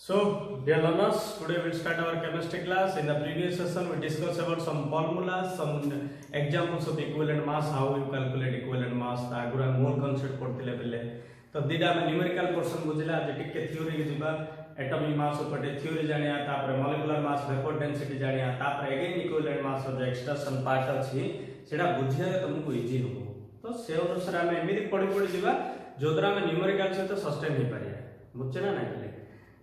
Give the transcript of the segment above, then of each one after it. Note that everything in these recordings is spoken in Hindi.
So, dear learners, today we'll start our chemistry class. In the previous session, we discussed about some formulas, some examples of equivalent mass, how you calculate equivalent mass. आगुरा mole concept पढ़ते पहले तो दीदा में न्यूमेरिकल पोर्शन बुझिला जे टिके थ्योरी के जिबा एटॉमिक मास ऊपर थ्योरी जानिया तापर मॉलिक्यूलर मास वेपर डेंसिटी जानिया तापर अगेन इक्विवेलेंट मास जो एक्सट्राक्शन पार्ट अछि सेटा बुझिया तुमको इजी हो तो से अनुसार हम एमिति पढ़ी पढ़ी जिबा जोद्रा में न्यूमेरिकल से तो सस्टेन हो पारिया बुझे ना नहीं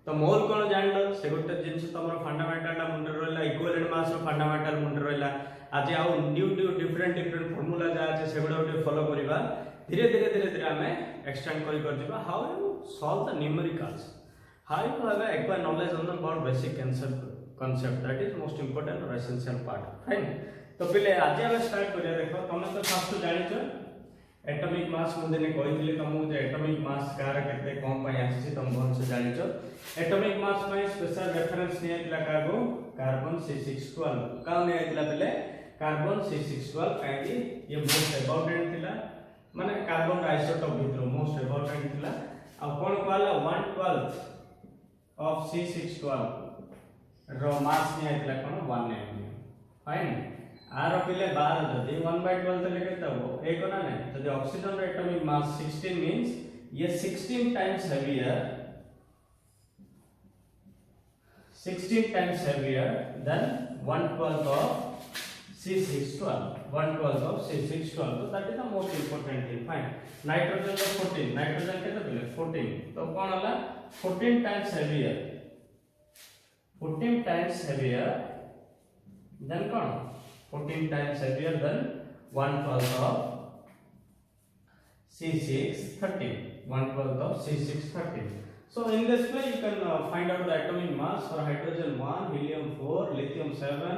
तो मोल कोन जानलो से गोटे जिंस तमरो फंडामेंटल मुंडे रहला इक्विवेलेंट मास रो फंडामेंटल मुंडे रहला आज आउ न्यू डिफरेंट फार्मूला जा আছে সেগুলা ওটে ফলো করিবা धीरे धीरे हमें एक्सटेंड कर दिबा how you solve the numericals how you have acquire knowledge on about basic concept that is most important और एसेंशियल पार्ट फाइन तो पहले आज हम स्टार्ट करिया देखो तुम तो फर्स्ट जानिछो एटॉमिक मास मुझे ने कहितले तुमको जे एटॉमिक मास कार केते कम पय आछि तुम बहुत से जानिछो एटॉमिक मास पय स्पेशल रेफरेंस ने दिला कागो कार्बन C612 का ने दिला पहले कार्बन C612 काहे ये मोस्ट इंपोर्टेंट दिला माने कार्बन आइसोटोप भितर मोस्ट इंपोर्टेंट थिला आ कोन कहला 1/12 ऑफ C612 रो मास ने आइतला कोन 1 एम फाइन आर पहिले 12 जदी 1/12 तले केता हो एक ना नहीं जदी ऑक्सीजन रो एटॉमिक मास 16 मींस ये 16 times heavier than 1/12 of C612 1/12 of C612 so that is the most important thing fine nitrogen is 14 nitrogen केते पहिले 14 तो कोन होला 14 times heavier than cone 14 times heavier than 1/12 of C613 1/12 of C613 so in this way you can find out the atomic mass for hydrogen 1 helium 4 lithium 7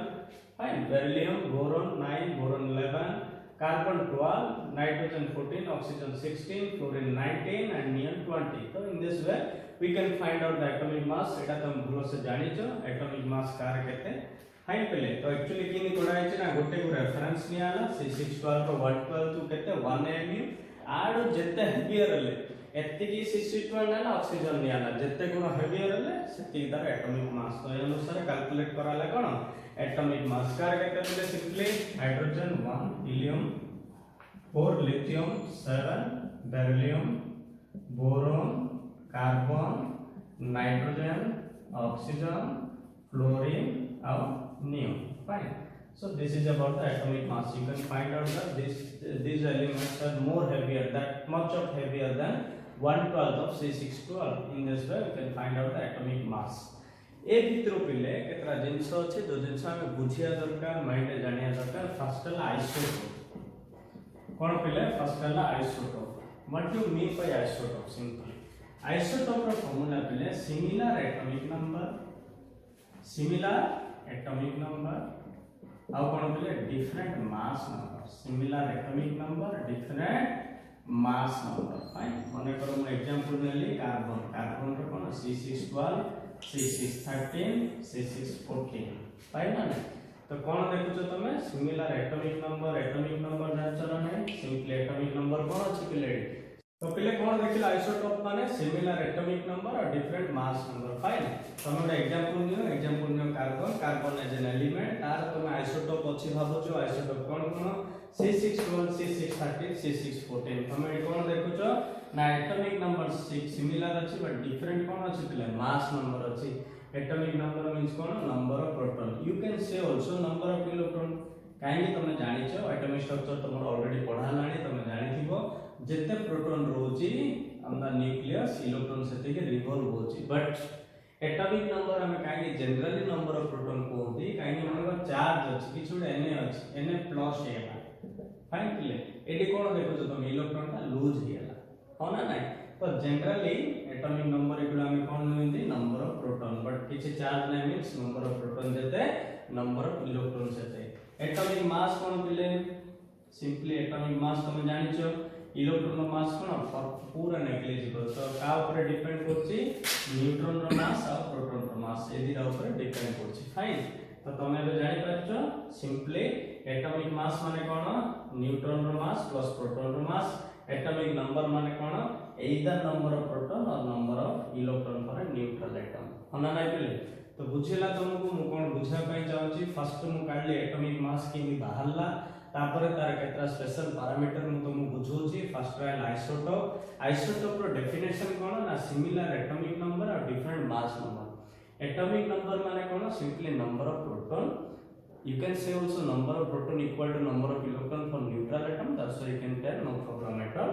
fine beryllium boron 9 boron 11 carbon 12 nitrogen 14 oxygen 16 fluorine 19 and neon 20 so in this way we can find out the atomic mass eta तुम भलो से जानि छ atomic mass कार केते फाइन पहले तो एक्चुअली किनी कोडा है ना गोटे को रेफरेंस नि आला C612 को 1/12 टू केते 1 mu आडो जत्ते हेवियर ले एत्ते की C612 ना ऑक्सीजन नि आला जत्ते गुण हेवियर ले सेति तार एटॉमिक मास तो ए अनुसार कैलकुलेट कराला कोन एटॉमिक मास कार केते पहले simply hydrogen 1 helium 4 lithium 7 beryllium boron carbon nitrogen oxygen fluorine और neon fine so this is about the atomic mass you can find out that these elements are more heavier that much of heavier than 1/12 of C612 in this way we can find out the atomic mass ए भितर पिले केतरा जिंस अछि जो जिंस हम बुझिया दरकार माइंड जानिया दरकार फर्स्ट ला आइसोटोप कोन पिले फर्स्ट ला isotope what do mean by isotope simply isotope रो फार्मूला पिले सिमिलर एटॉमिक नंबर आउ कोन पिले different mass number similar atomic number different mass number fine मने करो हम एग्जांपल नेली कार्बन रो कोन C612 C613 C614 फाइन ना तो कोन देखुछो तमे सिमिलर एटॉमिक नंबर जानछो ना सिंपली एटॉमिक नंबर कोन अछि पिले तो पिले कोन देखिला आइसोटोप माने सिमिलर एटॉमिक नंबर और डिफरेंट मास नंबर फाइन तमे एग्जांपल नियो कार्बन एज एन एलिमेंट तार तमे आइसोटोप अछि भाबुछो आइसोटोप कोन C612 C613 C614 तमे कोन देखुछो ना एटॉमिक नंबर 6 सिमिलर अछि बट डिफरेंट कोन अछि पिले मास नंबर अछि एटॉमिक नंबर मींस कोन number of proton you can say also number of electron काहे तमे जानिछो एटॉमिक स्ट्रक्चर तमर ऑलरेडी पढालानी तमे जानिथिबो जते प्रोटॉन रोची ऑन द न्यूक्लियस इलेक्ट्रॉन सेते के रिवॉल्व होची बट एटॉमिक नंबर हमें काहे जनरली नंबर ऑफ प्रोटॉन को होती काहे हमर चार्ज अछि किछु Na प्लस हेला फाइन प्ले एडी कोन देखो तो तुम इलेक्ट्रॉन का लूज हेला हो ना नहीं तो जनरली एटॉमिक नंबर एगुला में कोन होइंदी नंबर ऑफ प्रोटॉन बट किछि चार्ज नै मींस नंबर ऑफ प्रोटॉन जते नंबर ऑफ इलेक्ट्रॉन सेते एटॉमिक मास कोन पिले सिंपली एटॉमिक मास तुम जानिछो इलेक्ट्रॉन मास कोन पूरा नेग्लिजिबल तो का ऊपर डिपेंड करछि न्यूट्रॉन रो मास और प्रोटॉन रो मास एदी रा ऊपर डिपेंड करछि फाइन तो तमे बे जानि पाछो सिंपली एटॉमिक मास माने कोन न्यूट्रॉन रो मास प्लस प्रोटॉन रो मास एटॉमिक नंबर माने कोन either number of proton or number of electron for a neutral atom हना नाही पिले तो बुझिला तुमको मु कोन बुझा पई चाहूची फर्स्ट मु काढले एटॉमिक मास केमी बाहरला तापर तार केतरा स्पेशल पैरामीटर मु तुम बुझोची फर्स्ट राइल आइसोटोप रो डेफिनेशन कोन ना सिमिलर एटॉमिक नंबर और different mass number atomic number माने कोन simply number of proton you can say also number of proton equal to number of electron for neutral atom that's why you can tell no problem at all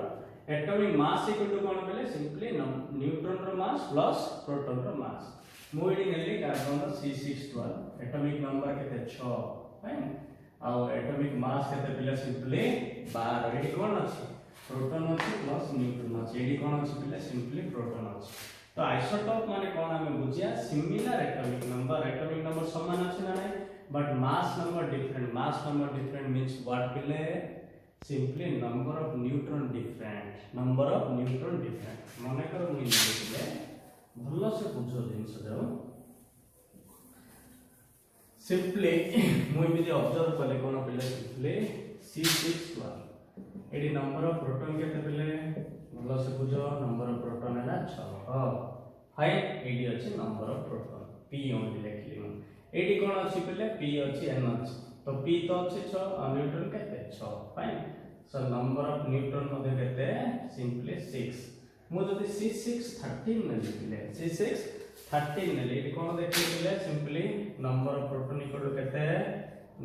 atomic mass equal to कोन पले simply neutron रो mass plus proton रो mass मोइडी नेली कार्बन रो C612 atomic number केते 6 फाइन आ atomic mass केते पिला simply 12 एडी कोन अछि proton अछि plus neutron अछि एडी कोन अछि पिला simply proton अछि तो आइसोटोप माने कोन हमें बुझिया सिमिलर एटॉमिक नंबर समान अछि ना नहीं but mass number different means what pile simply number of neutron different mane karo mu लिखले भलो से बुझो जिंस जाओ simply mu भी ऑब्जर्व कले कोन पile simply C612 एडी नंबर ऑफ प्रोटॉन केते पile भलो से बुझो नंबर ऑफ प्रोटॉन है 6 फाइन एडी अछि number of proton p only लिखली हम एडी कोन अछि पले p अछि n अछि तो p तो अछि 6 और न्यूट्रॉन केते 6 fine so number of neutron मध्ये केते सिंपली 6 मु जदी C613 ने लिखले C613 ने एडी कोन देखिले simply number of proton equal to केते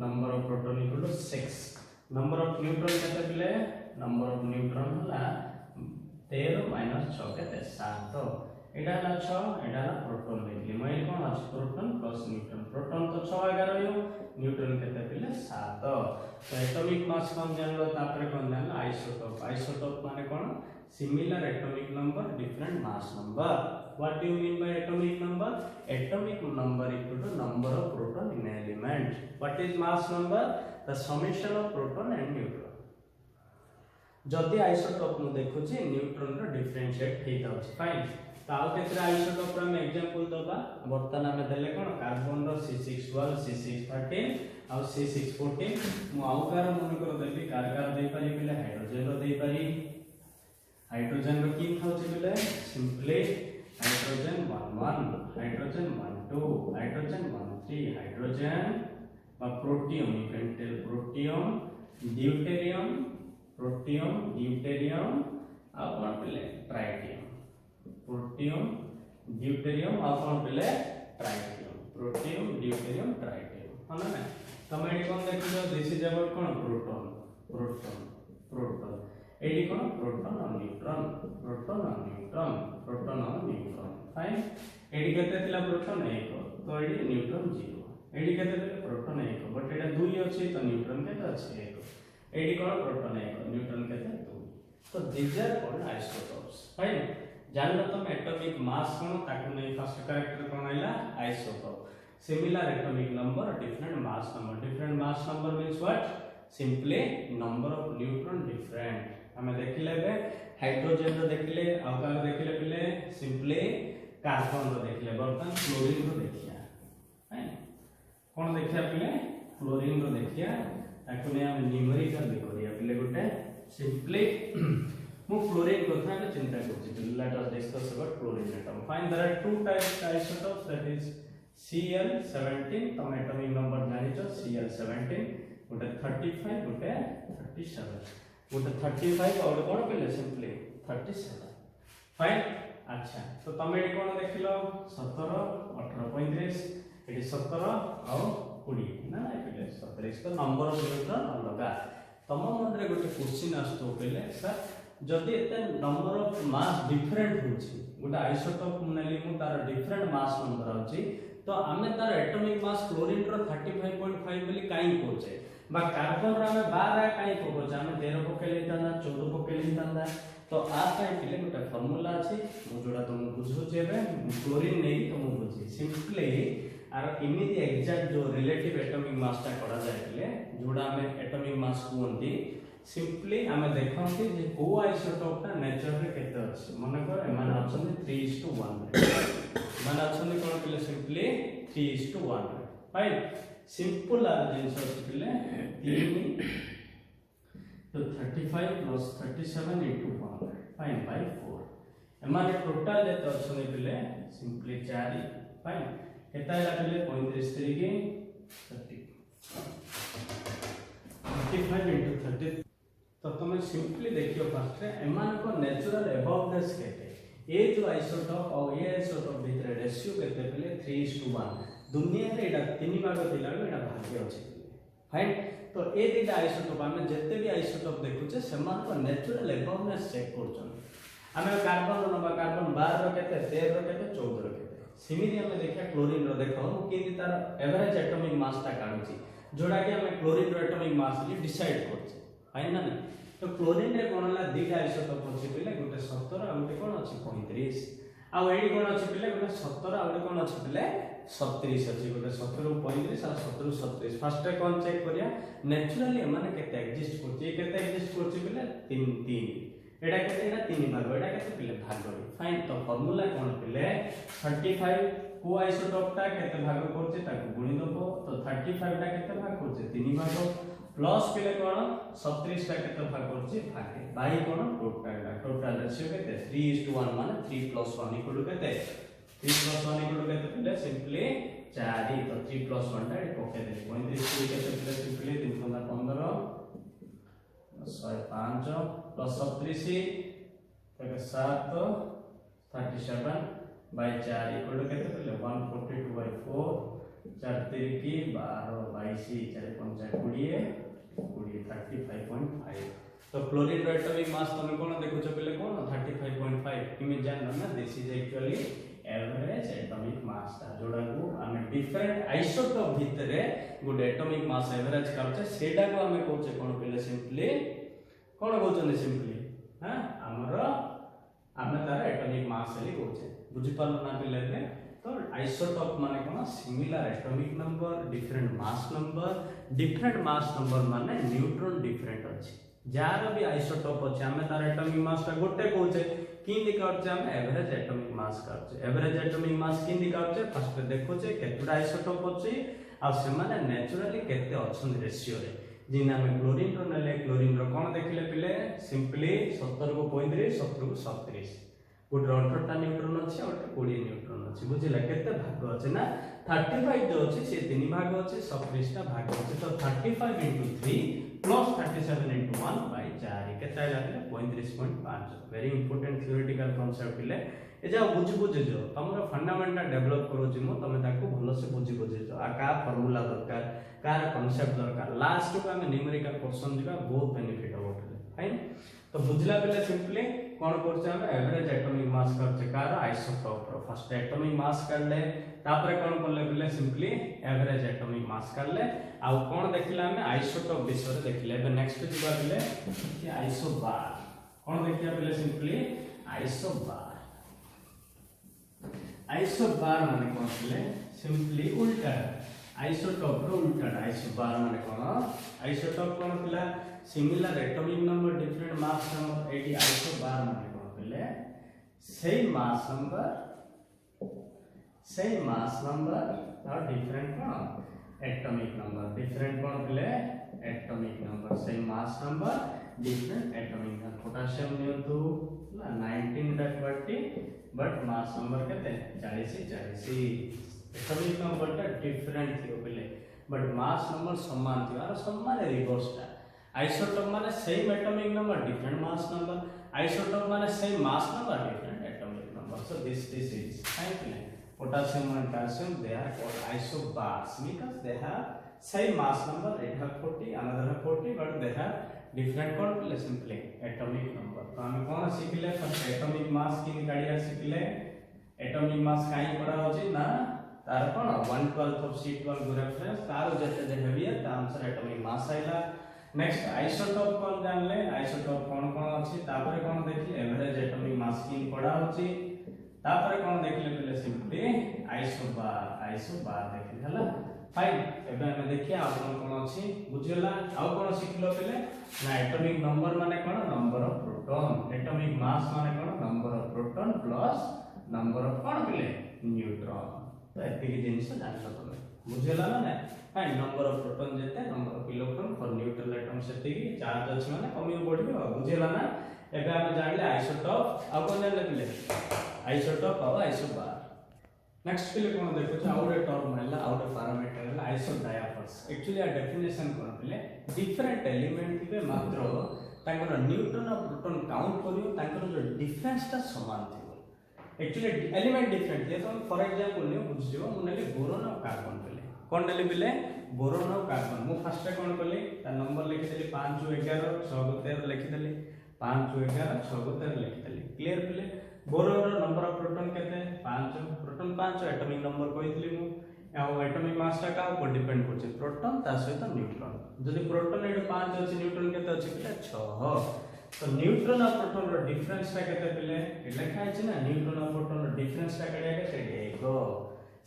number of proton equal to 6 number of neutron केते पले नंबर ऑफ न्यूट्रॉन हला 13 - 6 केते 7 एडा ला 6 एडा ला प्रोटॉन लिखली मैं कोन अछि प्रोटॉन प्लस न्यूट्रॉन प्रोटॉन तो 6 11 यो न्यूट्रॉन केते पिले 7 तो एटॉमिक मास कोन जानलो तापर कोन जानलो आइसोटोप माने कोन similar atomic number different mass number what do you mean by atomic number equal to number of proton in element what is mass number the summation of proton and neutron जदी आइसोटोप मु देखु छी न्यूट्रॉन रो डिफरेंशिएट हे जाउछ फाइन ताउ केतरा आइसोटोप रा में एग्जांपल दबा बर्तन में देले कोन कार्बन रो C612 C613 और C614 मु आउकार मन कर देबी कार दे पारी पिले हाइड्रोजन रो दे पारी हाइड्रोजन रो की थाउछ पिले simply hydrogen 11 hydrogen 12 hydrogen 13 hydrogen और protium you can tell protium deuterium और कोन पिले ट्राइटियम प्रोटियम ड्यूटेरियम और कोन पिले ट्राइटियम प्रोटियम ड्यूटेरियम ट्राइटियम हना ना तमे एडी कोन देखियो दिस इज अबाउट कोन प्रोटॉन एडी कोन प्रोटॉन और न्यूट्रॉन फाइन एडी केते तिला प्रोटॉन 1 तो एडी न्यूट्रॉन 0 एडी केते तिला प्रोटॉन 1 बट एटा 2 अछि तो न्यूट्रॉन केते अछि 1 एडी कोन प्रोटॉन 1 न्यूट्रॉन केते 2 तो these are called isotopes fine जानलो तुम एटॉमिक मास कोन ताकू नै फर्स्ट कैरेक्टर कोन आइला isotope similar atomic number different mass number means what simply number of neutron different हमें देखिले बे हाइड्रोजन रो देखिले आउकार देखिले पिले सिंपली कार्बन रो देखिले बर्तन क्लोरीन रो देखिया है कोन देखिया पिले क्लोरीन रो देखिया ताकू नै हम न्यूमेरिकल भी करिया पिले गुटे सिंपली मु क्लोरीन कथा के चिंता करछि let us discuss about chlorine atom fine there are two types isotopes that is Cl17 तम एटॉमिक नंबर जानि छ Cl17 गोटे 35 गोटे 37 गोटे 35 और कोन पेले सिंपली 37 फाइन अच्छा तो तम एडी कोन देखिलो 17 18 35 एडी 17 और 20 ना पेले 17 इसका नंबर ऑफ न्यूट्रॉन अलगा तम मन रे गोटे क्वेश्चन आस्तो पेले सर जदि एते नंबर ऑफ मास डिफरेंट होची गोटे आइसोटोप नेली मु तार डिफरेंट मास नंबर होची तो आमे तार एटॉमिक मास क्लोरीन रो 35.5 बोली काई कोचे बा कार्बन रो आमे 12 काई कोचे आमे 13 पकेले ताना 14 पकेले ताना तो आ काई पिले गोटे फार्मूला अछि मु जोडा तुम बुझो जेबे क्लोरीन नै तुम बुझी सिंपली आर इमिति एग्जैक्ट जो रिलेटिव एटॉमिक मास ता करा जायले जोडा आमे एटॉमिक मास कोंती सिंपली आमे देखंती जे को आइसोटोप ता नेचर रे केते अछि माने कर एमान ऑप्शन 3:1 माने ऑप्शन कोन पिले सिंपली 3:1 फाइन सिंपल आ जिंस अछि पिले 3 तो 35 plus 37 into 1 फाइन by 4 एमाने टोटल जेते अछने पिले सिंपली 4 फाइन केता हैला पिले 35 3 30 35 into 30 तो तुम सिंपली देखियो फर्स्ट एमान को नेचुरल अबवनेस केते ए जो आइसोटोप और ए आइसोटोप भीतर रेशियो केते पिले 3:1 दुनिया रे एटा 3 भाग थिला एटा भाग्य अछि फाइन तो ए दिटा आइसोटोप आमे जत्ते भी आइसोटोप देखुचे समान को नेचुरल अबवनेस चेक करछन आमे कार्बन नबा कार्बन 12 रो केते 13 रो केते 14 रो केते सिमिली आमे देखिया क्लोरीन रो देखो केति तार एवरेज एटॉमिक मास ता काढुची जोडा कि आमे क्लोरीन रो एटॉमिक मास li डिसाइड करछे फाइन ना तो क्लोरीन रे कोन ला दिटा आइसोटोप अछि पिले गुटे 17 आ गुटे कोन अछि 35 आ एडी कोन अछि पिले गुटे 17 आ गुटे कोन अछि पिले 37 अछि गुटे 17 35 आ 17 37 फर्स्ट कोन चेक करिया नेचुरली माने केते एग्जिस्ट करछि केते एग्जिस्ट करछि पिले 3 3 एडा केते एडा 3 भाग एडा केते पिले भाग फाइन तो फार्मूला कोन पिले 35 को आइसोटोप ता केते भाग करछि ताको गुणी दबो तो 35 ता केते भाग करछि 3 भाग प्लस पिले कोन 37 ता केते भाग करछि भाग बाई कोन टोटल रेशियो केते 3:1 माने 3 + 1 इक्वल केते 3 + 1 इक्वल केते पिले सिंपली 4 तो 3 + 1 ता पके दे 35 केते पिले सिंपली 3 × 15 105 plus 37 तक 7 37 by 4 equal to केते पहले 142 by 4 4 3 की 12 22 4 5 20 20 35.5 तो क्लोरीन रो एटॉमिक मास तमे कोन देखुछ पहले कोन 35.5 किमे जान ना this is actually average atomic मास ता जोडा को हमें डिफरेंट आइसोटोप भितरे गुड एटॉमिक मास एवरेज करछे सेडा को हमें कहउछे कोन पहले सिंपली कोन कहउछन सिंपली हां हमरो हमें तार एटॉमिक मास ले कहउछे बुझि पालो ना पहले तो आइसोटोप माने कोन similar atomic number different mass number माने न्यूट्रॉन डिफरेंट अछि जार भी आइसोटोप अछि हमें तार एटॉमिक मास ता गोटे कहउछे किंदी करछे हम एवरेज एटॉमिक मास करछे एवरेज एटॉमिक मास किंदी करछे फर्स्ट देखोछे केतुडा आइसोटोप अछि आ से माने नेचुरली केते अछन रेशियो रे जिना में क्लोरीन रो नले क्लोरीन रो कोन देखिले पिले सिंपली 17 को 35 17 को 37 गुड 18टा न्यूट्रॉन अछि और 20 न्यूट्रॉन अछि बुझिला केते भाग अछि ना 35 जो अछि से 3 भाग अछि 37टा भाग अछि तो 35 * 3 plus 37 * 1 by 4 केता लागले 35.5 वेरी इंपोर्टेंट थ्योरेटिकल कांसेप्ट पिले ए जा बुझि जो तमरो फंडामेंटल डेवलप करो जे मो तमे ताको भलो से बुझि जो आ का फार्मूला दरकार कार कांसेप्ट दरकार लास्ट को हमें न्यूमेरिकल क्वेश्चन दिबा बहुत बेनिफिट हो फाइन तो बुझला बेले सिंपली कोन करछ हम एवरेज एटॉमिक मास करछ car isotope row first atomic mass करले तापर कोन करले बेले सिंपली एवरेज एटॉमिक मास करले आ कोन देखिला हम आइसोटोप विषय रे देखिले बे नेक्स्ट दिबा बेले कि आइसोबार कोन देखिया बेले सिंपली आइसोबार माने कोन छले सिंपली उल्टा आइसोटोप रो उल्टा आइसोबार माने कोन आइसोटोप कोन पिला similar atomic number different mass number एटी आइसोबार माने कोन पिले सेम मास नंबर और डिफरेंट कोन एटॉमिक नंबर डिफरेंट कोन पिले atomic number same mass number different atomic number potassium नियंतु 19 बट मास नंबर केते 40 एटॉमिक नंबर ता डिफरेंट थियो बेले बट मास नंबर समान थियो और समान रिवर्स ता आइसोटोप माने same atomic number different mass number isotope माने same mass number different atomic number so this is fine potassium and calcium they are called isobars because they have same mass number it have 40 another have 40 but they have different called simply atomic number तो हम कोन सिखले फर्स्ट एटॉमिक मास की निकालिया सिखले एटॉमिक मास काई पड़ा होची ना तार कोन 1/12 ऑफ C12 को रेफरेंस तार जते जे हेवियर ता आंसर एटॉमिक मास आइला नेक्स्ट आइसोटोप कोन जानले आइसोटोप कोन अछि तापर कोन देखि एवरेज एटॉमिक मास की पड़ा होची तापर कोन देखले पहले सिंपली आइसोबार देखि हला फाइन एबे हम देखिया आपन कोन अछि बुझिला आ कोन सिखलो पहले ना एटॉमिक नंबर माने कोन number of proton atomic mass माने कोन number of proton plus number of कोन पहले न्यूट्रॉन तो एतिकी जिंस जानलो तमे बुझिला ना फाइन नंबर ऑफ प्रोटॉन जेते number of electron for neutral atom सेतिकी चार्ज अछि माने कमी बढ़ियो बुझिला ना एबे हम जानले आइसोटोप आ कोन जानले पिले आइसोटोप आ आइसोबार। नेक्स्ट पिले कोन देखो छ आउटे टर्म हला आउटे पैरामीटर हला आइसोडायाफर्स। एक्चुअली आ डेफिनेशन कोन पिले डिफरेंट एलिमेंट के मात्र तांकर न्यूट्रॉन और प्रोटॉन काउंट करियो तांकर जो डिफरेंस ता समान थिबो। एक्चुअली एलिमेंट डिफरेंट जे तो फॉर एग्जांपल लियो बुझियो मुनेले बोरोन और कार्बन पिले कोन डले पिले बोरोन और कार्बन। मु फर्स्ट कोन करली ता नंबर लिखि देली 5 11 6 13 लिखि देली 5 11 6 13 लिखि देली। क्लियर पिले बोरोन रो नंबर ऑफ प्रोटॉन केते 5 प्रोटॉन 5 एटॉमिक नंबर कहितली मु ଆଉ एटॉमिक मास ता का ऊपर डिपेंड करछ प्रोटॉन ता सहित न्यूट्रॉन। जदि प्रोटॉन एड 5 अछि न्यूट्रॉन केते अछि पिले 6। तो न्यूट्रॉन और प्रोटॉन रो डिफरेंस ता केते पिले लिखा अछि ना न्यूट्रॉन और प्रोटॉन रो डिफरेंस ता केते के सेठी 1।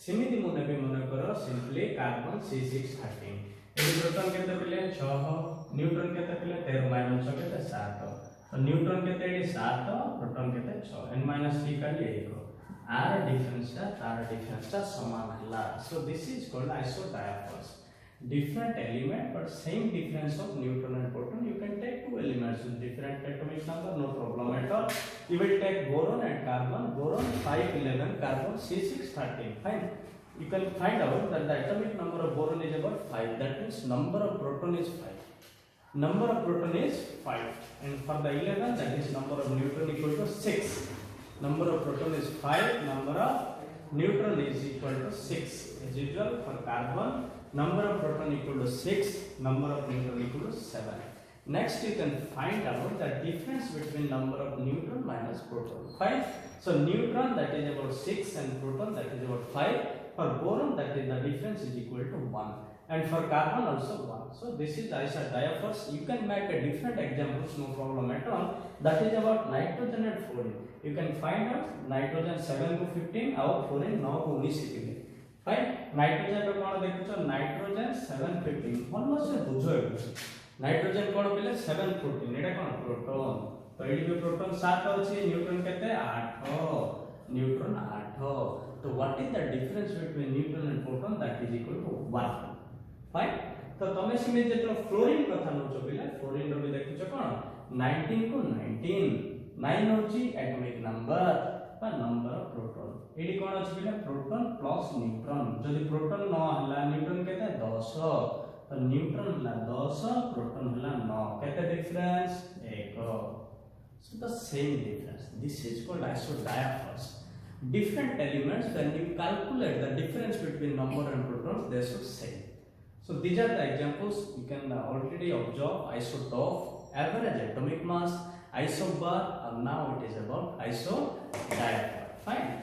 सिमिति मुने भी मने करो simply carbon C613 AD proton केते पिले 6 न्यूट्रॉन केते पिले 13 - 6 केते 7। तो न्यूट्रॉन केते एडी 7 प्रोटॉन केते 6 n-3 काली 1 आर डिफरेंस ता समान हला। So this is called isodiaphers. Different element but same difference of neutron and proton. You can take two elements with different atomic number, no problem at all. You will take boron and carbon. Boron 511, carbon C613. Fine. You can find out that the atomic number of boron is about 5. That means number of proton is 5. Number of proton is 5. And for the 11, that is number of neutron equal to 6. Number of proton is 5, number of neutron is equal to 6. As usual for carbon, number of proton equal to 6, number of neutron equal to 7. Next you can find out the difference between number of neutron minus proton. 5. So neutron that is about 6 and proton that is about 5. For boron that is the difference is equal to 1. And for carbon also 1. So this is isodiaphers. You can make a different examples, no problem at all. That is about nitrogen and fluorine. You can find out nitrogen 7 to 15 और fluorine 9 to 19 के लिए. Fine. Nitrogen रो कौन देखो तो nitrogen 7 15. भलो से बुझो है. Nitrogen कौन पिले 7 14. एटा कौन प्रोटॉन. तो एडी में प्रोटॉन 7 अछि न्यूट्रॉन केते 8. न्यूट्रॉन 8. तो what is the difference between neutron and proton? That is equal to 1. Fine. तो तमे सिमे जेतो फ्लोरीन कथा नोचो पिला फ्लोरीन रो भी देखिछो कोन 19 को 19 9 होची एटॉमिक नंबर बा नंबर ऑफ प्रोटॉन एडी कोन अछि पिला प्रोटॉन प्लस न्यूट्रॉन जदि प्रोटॉन 9 हला न्यूट्रॉन केते 10 तो न्यूट्रॉन हला 10 प्रोटॉन हला 9 केते difference 1 so the same difference this is called isodiaphers different elements when you calculate the difference between number and protons they should same. So these are the examples you can already observe isotope, average atomic mass, isobar, and now it is about isodiapher. Fine.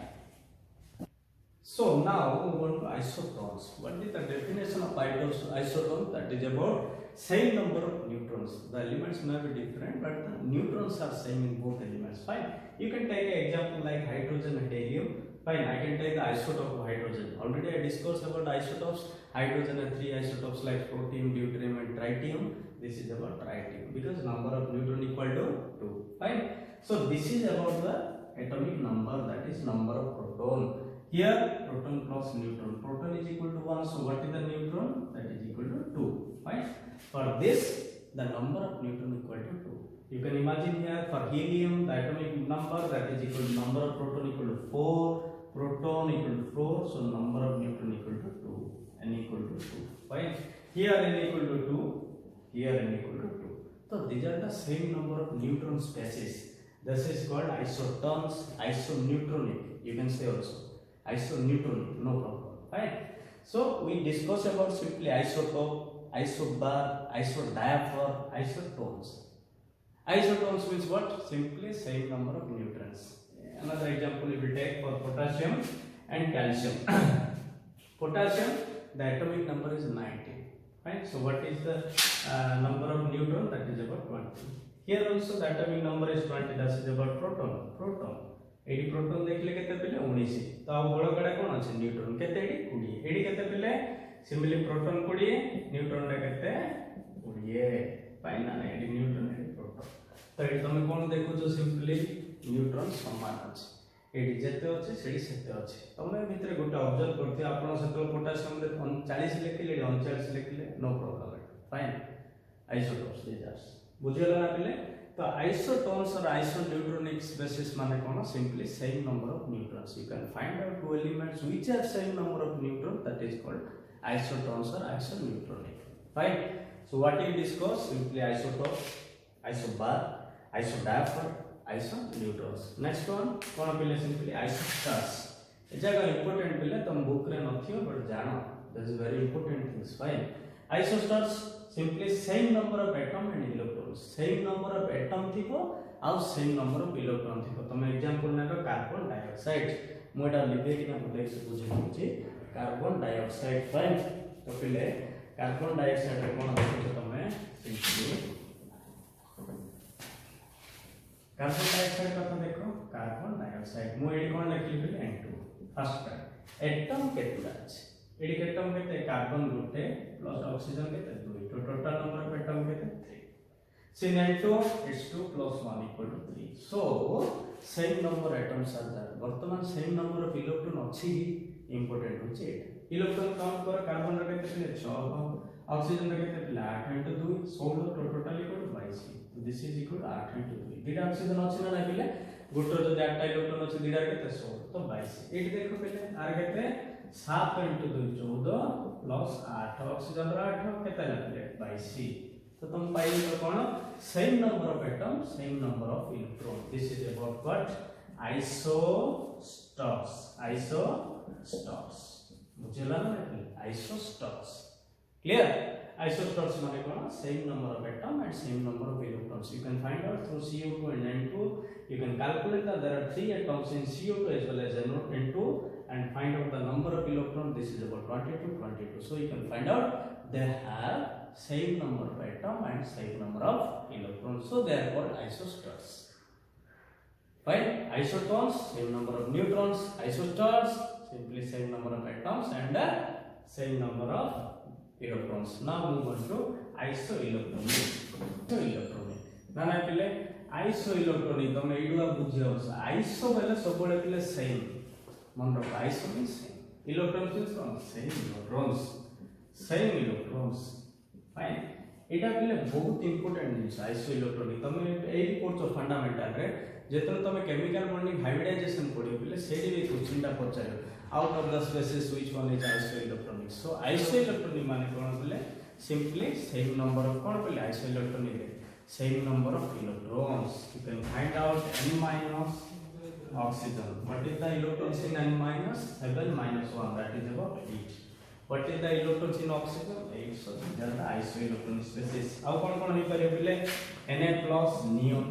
So now we go to isotons. What is the definition of isotone? That is about same number of neutrons. The elements may be different, but the neutrons are same in both elements. Fine. You can take an example like hydrogen and helium. Fine, I can take the isotope of hydrogen. Already I discussed about isotopes. Hydrogen and 3 isotopes like protium, deuterium and tritium. This is about tritium because number of neutron equal to 2. Fine. So this is about the atomic number, that is number of proton. Here proton plus neutron. Proton is equal to 1. So what is the neutron? That is equal to 2. Fine. For this the number of neutron equal to 2. You can imagine here for helium the atomic number that is equal to number of proton equal to 4, proton equal to 4, so number of neutron equal to 2, n equal to 2. Fine. Here n equal to 2, here n equal to 2. So these are the same number of neutron species. This is called isotons, isoneutronic. You can say also isoneutronic, no problem. Fine. So we discuss about simply isotope, isobar, isodiapher, isotones. Isotones means what? Simply same number of neutrons. Another example we will take for potassium and calcium. Potassium, the atomic number is 19. Right? So what is the number of neutron? That is about 20. Here also the atomic number is 20. That is about proton. Proton. 80 proton देखले केते पिले 19. तो अब बड़ कड़ा कोन अछि न्यूट्रॉन केते 20. 80 केते पिले सिंपली प्रोटॉन 20, न्यूट्रॉन रे केते 20. फाइन ना 80 न्यूट्रॉन 80 प्रोटॉन. तो एटी तमे कोन देखो जो सिंपली न्यूट्रॉन समान अछि. एटी जेते अछि सेडी सेते अछि. तमे भितरे गोटे ऑब्जर्व करथि आपण सेतो पोटेशियम रे 40 लिखिले 39 लिखिले no problem. Fine. Isotopes this बुझियला ना पिले तो आइसोटोन्स और आइसोन्यूट्रॉनिक्स बेसिस माने कोन simply same number of neutrons you can find out two elements which are same number of neutron that is called isotones और isoneutronic fine so what you discuss simply isotope isobar isodiapher isoneutrons next one कोन पिले सिंपली आइसोस्टार्स ए जगह इंपोर्टेंट पिले तुम बुक रे नथियो बट जानो that is very important things fine isosters simply same number of atom and electrons same number of atom थिबो आ same number of electron थिबो तमे एग्जांपल नेको कार्बन डाइऑक्साइड मोडा लिखे कि ना बोले से बुझे होची कार्बन डाइऑक्साइड फाइन तो पहले कार्बन डाइऑक्साइड रे कोन देखो तमे सिंपली कार्बन डाइऑक्साइड कथा देखो कार्बन डाइऑक्साइड मो एडी कोन लिखली पहले N2 फर्स्ट टाइम एटम केतला अछि एडी एटम केते कार्बन गुटे प्लस ऑक्सीजन केते 2 तो टोटल नंबर ऑफ एटम केते 3 sin N2 it's 2 plus 1 equal to 3 so same number atoms are there वर्तमान same number of electron अछि इंपोर्टेंट होचे इलेक्ट्रॉन काउंट कर कार्बन रे केते 6 ऑक्सीजन रे केते 8 into 2 16 तो total equal to 22 so this is equal to 8 into 2 दिटा ऑक्सीजन अछि ना पिले गुटर जो 8टा इलेक्ट्रॉन अछि दिडा केते 16 तो 22 एटी देखो पिले आर केते 7 into 2 14 plus 8 ऑक्सीजन रो 8 केते लागले 22 तो तुम पाइल तो कोन same number of atom same number of electron this is about what isosters बुझला ना आइसोस्टार्स क्लियर आइसोस्टार्स माने कोन same number of atom and same number of electrons you can find out through CO2 and N2 you can calculate that there are 3 atoms in CO2 as well as N2 and find out the number of electrons this is about 22 so you can find out they have same number of atom and same number of electrons so they are called isostars fine isotones same number of neutrons isostars simply same number of atoms and same number of electrons now move on to isoelectronic ना पिले isoelectronic तमे इडुआ बुझियो आइसो बेले सब बेले पिले सेम मन रखो iso means same electrons is same electrons fine एटा पिले बहुत इंपोर्टेंट जिंस आइसो इलेक्ट्रॉनिक तमे एई कोर्स फंडामेंटल रे जेतन तमे केमिकल बॉन्डिंग हाइब्रिडाइजेशन पढियो पिले सेडी भी क्वेश्चन ता पचारो out of the species which one is isoelectronic so isoelectronic माने कोन पिले सिंपली सेम नंबर ऑफ कोन पिले isoelectronic same number of electrons you can find out n minus oxygen what is the electrons in n minus 7 minus 1 that is about 8 what is the electrons in oxygen 8 so these are the isoelectronic species how kon he pare bile Na plus neon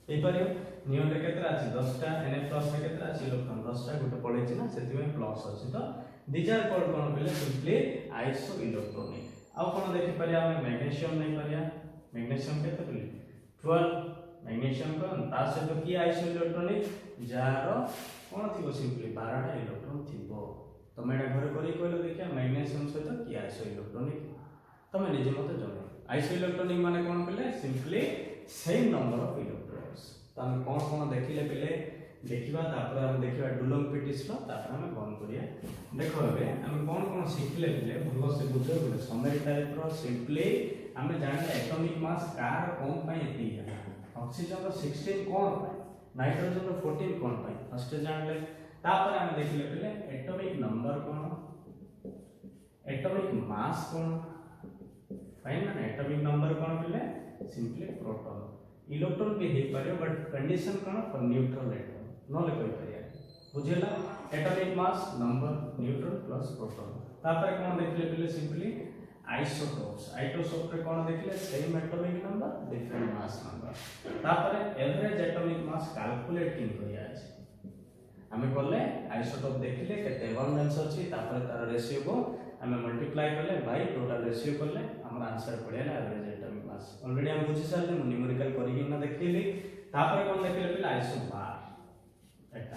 he pare neon रे केतरा अछि 10 टा Na plus रे केतरा अछि इलेक्ट्रॉन 10 टा गुटे पड़े छि ना सेति में प्लस अछि तो these are called kon bile simply isoelectronic how kon देखि पारे हम मैग्नीशियम नहीं पारिया मैग्नीशियम केते बोली 12 मैग्नीशियम को ता से तो की आइसो इलेक्ट्रॉनिक जार कोन थिबो सिंपली 12 टा इलेक्ट्रॉन थिबो तमे एटा घर करी कहलो देखिया मैग्नीशियम से तो की आइसो इलेक्ट्रॉनिक तमे निजे मते जनो आइसो इलेक्ट्रॉनिक माने कोन पले simply same number of electrons तमे कोन देखिले पिले देखिबा तापर हम देखिबा डुलोंग पिटिस लो तापर हम कोन करिया देखो बे हम कोन सिखले पिले भलो से बुझो बोले समरी टाइप रो सिंपली हमें जानले एटॉमिक मास कार कोन पई एती है ऑक्सीजन रो 16 कोन पई नाइट्रोजन रो 14 कोन पई फर्स्ट जानले तापर हम देखले पहले एटॉमिक नंबर कोन एटॉमिक मास कोन फाइन ना एटॉमिक नंबर कोन पहले सिंपली प्रोटॉन इलेक्ट्रॉन भी हे पारे बट कंडीशन कोन फॉर न्यूट्रल एटम नले कोइ परिया बुझेला atomic mass number neutron plus proton तापर कोन देखले पहले सिंपली आइसोटोप रे कोन देखले same atomic number different mass number तापरे एवरेज एटॉमिक मास कैलकुलेट किन करिया अछि हमें करले आइसोटोप देखले केते अबंडेंस अछि तापरे तार रेशियो को हमें मल्टीप्लाई करले बाय टोटल रेशियो करले हमर आंसर पड़ेला एवरेज एटॉमिक मास ऑलरेडी हम बुझि सारले न्यूमेरिकल करिके ना देखिली तापरे कोन देखले पिला आइसोबार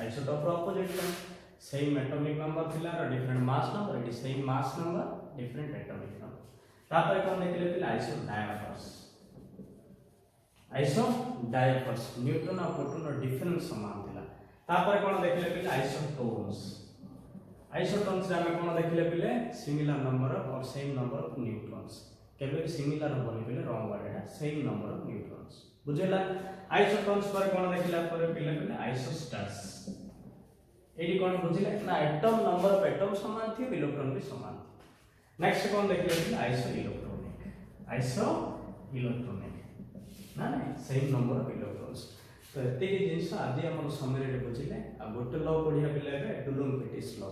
आइसोटोप रो अपोजिट सेम एटॉमिक नंबर थिला और different mass number it is same mass number different atomic number तापर कोन देखले पिला आइसोडायफर्स न्यूट्रॉन और प्रोटॉन और डिफरेंट समान थिला तापर कोन देखले पिला आइसोटोन्स रे हम कोन देखले पिले सिमिलर नंबर ऑफ और सेम नंबर ऑफ न्यूट्रॉन्स केबे सिमिलर होबनी पिले रॉन्ग वर्ड है सेम नंबर ऑफ न्यूट्रॉन्स बुझेला आइसोटोन्स पर कोन देखिला पर पिला पिला आइसोस्टार्स एडी कोन बुझिले ना एटम नंबर ऑफ एटम समान थी इलेक्ट्रॉन भी समान थी नेक्स्ट कोन देखिले पिला आइसो इलेक्ट्रॉनिक ना सेम नंबर ऑफ इलेक्ट्रॉन्स तो एते के जिंस आदि हमर समरी रे बुझिले आ गोटे लॉ पढिया पिला बे डुलम पेटिस लॉ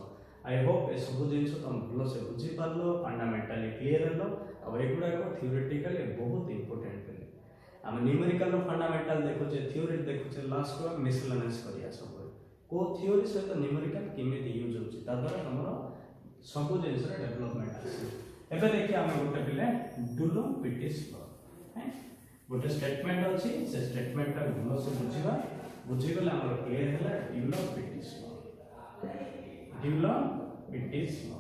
आई होप ए सब जिंस तुम भलो से बुझी पारलो फंडामेंटली क्लियर हलो अब एगुडा को थ्योरेटिकली बहुत इंपोर्टेंट पिले हम न्यूमेरिकल रो फंडामेंटल देखो जे थ्योरी देखो जे लास्ट को मिसलेनियस करिया सब को थ्योरी से तो न्यूमेरिकल केमिति यूज होची ता द्वारा हमरो सब जिंस रे डेवलपमेंट आसी एबे देखि हम गोटे पिले डुलम पेटिस लॉ है गोटे स्टेटमेंट अछि से स्टेटमेंट का भलो से बुझी गले हमरो क्लियर हला डुलम पेटिस लॉ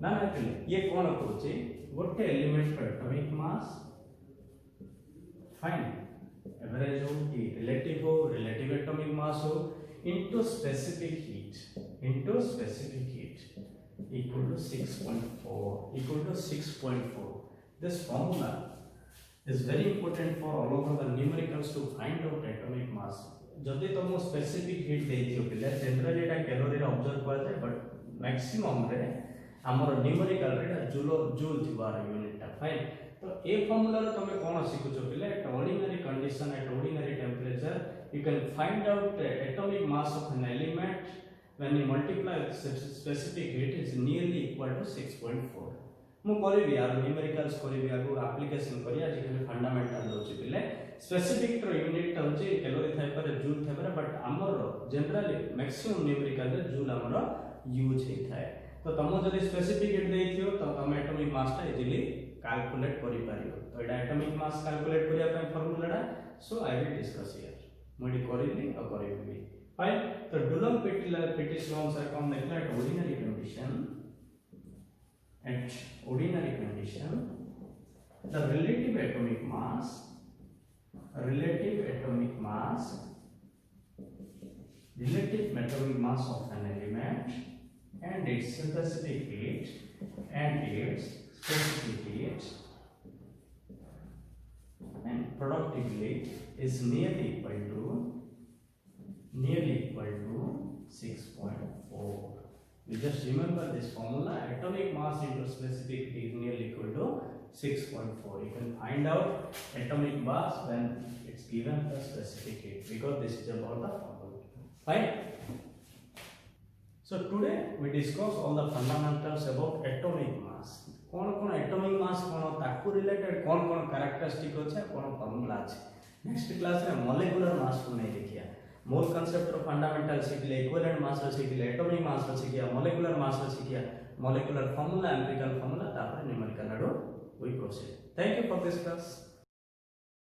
ना ना पिले ये कोन कहूची गोटे एलिमेंट पर एटॉमिक मास फाइन एवरेज हो कि रिलेटिव एटॉमिक मास हो into specific heat equal to 6.4 this formula is very important for all of the numericals to find out atomic mass जदि तुम स्पेसिफिक हीट देथियो पिले जनरली एटा कैलोरी रे ऑब्जर्व कर जाय बट मैक्सिमम रे हमर न्यूमेरिकल रे जूल थिबार यूनिट टा फाइन तो ए फार्मूला रे तुम कोन सिखुचो पिले at ordinary condition at ordinary temperature you can find out atomic mass of an element when you multiply specific heat is nearly equal to 6.4 मु करबी यार न्यूमेरिकल्स करबी आगु एप्लीकेशन करिया जे खाली फंडामेंटल होची पिले स्पेसिफिक रो यूनिट ता होची कैलोरी थाई पर जूल थाई पर बट हमर जनरली मैक्सिमम न्यूमेरिकल रे जूल हमर यूज हे थाए तो तुम जदि स्पेसिफिक हीट देथियो तो तुम एटॉमिक मास ता इजीली कैलकुलेट करि पारियो तो एटा एटॉमिक मास कैलकुलेट करिया पे formula so I will discuss here मोडी करबी और करबी फाइन तो डुलम पेटिस लॉ अनुसार कौन देखला at ordinary condition the relative atomic mass of an element and its specific heat and productively is nearly equal to 6.4. You just remember this formula: atomic mass into specific heat is nearly equal to 6.4. You can find out atomic mass when it's given the specific heat because this is about the formula. Fine. So today we discuss all the fundamentals about atomic mass. कौन एटॉमिक मास कौन ताकू रिलेटेड कौन कैरेक्टरिस्टिक होचे कौन फार्मूला अछि नेक्स्ट क्लास रे मॉलिक्यूलर मास को नहीं देखिया मोल कांसेप्ट रो फंडामेंटल सिखले इक्विवेलेंट मास रो सिखले एटॉमिक मास रो सिखिया मॉलिक्यूलर मास रो सिखिया मॉलिक्यूलर फार्मूला एम्पिरिकल फार्मूला तापर न्यूमेरिकल रो we proceed thank you for this class